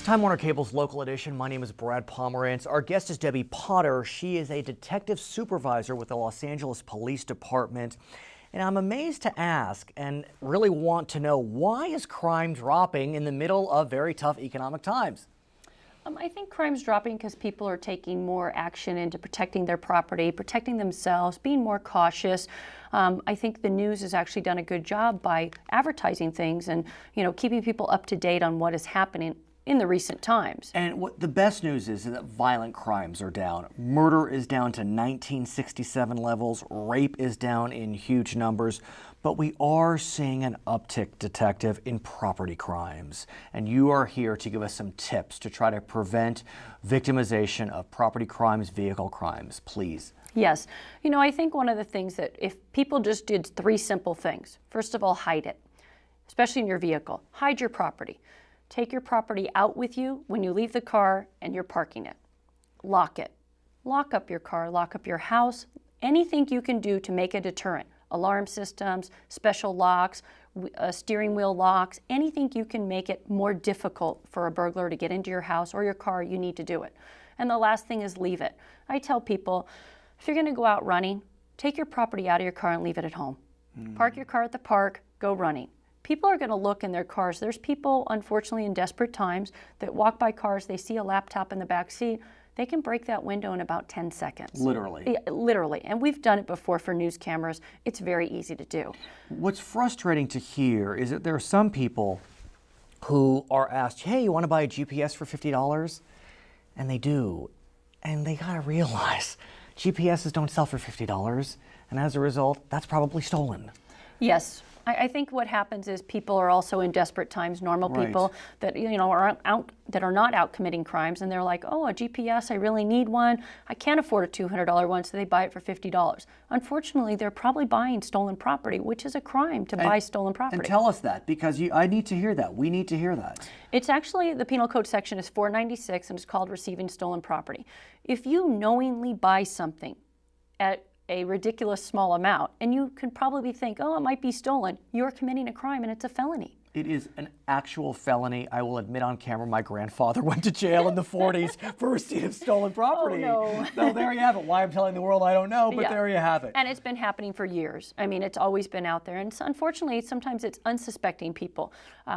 Time Warner Cable's Local Edition. My name is Brad Pomerance. Our guest is Debbie Potter. She is a detective supervisor with the Los Angeles Police Department. And I'm amazed to ask and really want to know, why is crime dropping in the middle of very tough economic times? I think crime's dropping because people are taking more action into protecting their property, protecting themselves, being more cautious. I think the news has actually done a good job by advertising things and, keeping people up to date on what is happening in the recent times. And what the best news is that violent crimes are down. Murder is down to 1967 levels. Rape is down in huge numbers. But we are seeing an uptick, Detective, in property crimes. And you are here to give us some tips to try to prevent victimization of property crimes, vehicle crimes. Please. Yes. I think one of the things that if people just did three simple things. First of all, hide it, especially in your vehicle. Hide your property. Take your property out with you when you leave the car and you're parking it. Lock it. Lock up your car, lock up your house. Anything you can do to make a deterrent. Alarm systems, special locks, steering wheel locks, anything you can make it more difficult for a burglar to get into your house or your car, you need to do it. And the last thing is leave it. I tell people, if you're going to go out running, take your property out of your car and leave it at home. Park your car at the park, go running. People are going to look in their cars. There's people, unfortunately, in desperate times that walk by cars, they see a laptop in the back seat. They can break that window in about 10 seconds. Literally. Yeah, literally. And we've done it before for news cameras. It's very easy to do. What's frustrating to hear is that there are some people who are asked, hey, you want to buy a GPS for $50? And they do. And they got to realize GPSs don't sell for $50. And as a result, that's probably stolen. Yes. I think what happens is people are also in desperate times, normal people that are not out committing crimes, and they're like, oh, a GPS, I really need one. I can't afford a $200 one, so they buy it for $50. Unfortunately, they're probably buying stolen property, which is a crime to buy stolen property. And tell us that, because I need to hear that. We need to hear that. It's actually, the penal code section is 496, and it's called receiving stolen property. If you knowingly buy something at a ridiculous small amount, and you can probably think, oh, it might be stolen, you're committing a crime and it's a felony. It is an actual felony. I will admit on camera, my grandfather went to jail in the 40s for receipt of stolen property. Oh, no. So there you have it. Why I'm telling the world, I don't know, but there you have it. And it's been happening for years. I mean, it's always been out there. And unfortunately, sometimes it's unsuspecting people.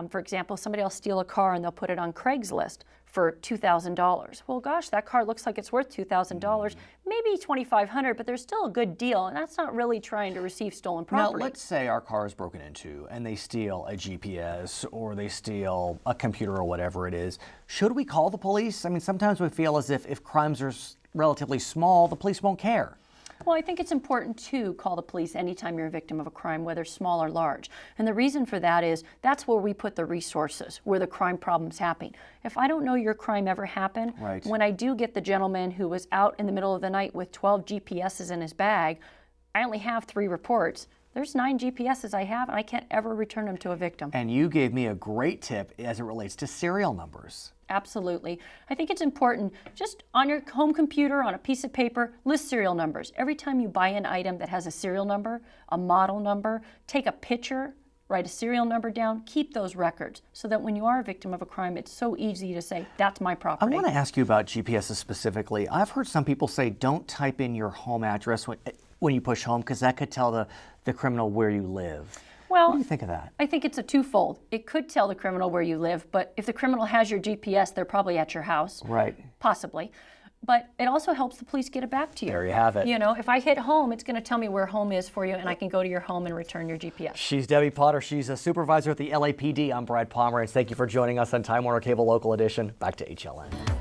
For example, somebody will steal a car and they'll put it on Craigslist for $2,000. Well, gosh, that car looks like it's worth $2,000, maybe $2,500, but there's still a good deal, and that's not really trying to receive stolen property. Now, let's say our car is broken into and they steal a GPS or they steal a computer or whatever it is. Should we call the police? I mean, sometimes we feel as if crimes are relatively small, the police won't care. Well, I think it's important to call the police anytime you're a victim of a crime, whether small or large. And the reason for that is that's where we put the resources, where the crime problem's happening. If I don't know your crime ever happened, when I do get the gentleman who was out in the middle of the night with 12 GPSs in his bag, I only have 3 reports. There's 9 GPSs I have, and I can't ever return them to a victim. And you gave me a great tip as it relates to serial numbers. Absolutely. I think it's important, just on your home computer, on a piece of paper, list serial numbers. Every time you buy an item that has a serial number, a model number, take a picture, write a serial number down, keep those records so that when you are a victim of a crime, it's so easy to say, that's my property. I want to ask you about GPSs specifically. I've heard some people say don't type in your home address when you push home because that could tell the criminal where you live. Well, what do you think of that? I think it's a twofold. It could tell the criminal where you live, but if the criminal has your GPS, they're probably at your house. Right. Possibly. But it also helps the police get it back to you. There you have it. If I hit home, it's going to tell me where home is for you, and I can go to your home and return your GPS. She's Debbie Potter. She's a supervisor at the LAPD. I'm Brad Pomerance. Thank you for joining us on Time Warner Cable Local Edition. Back to HLN.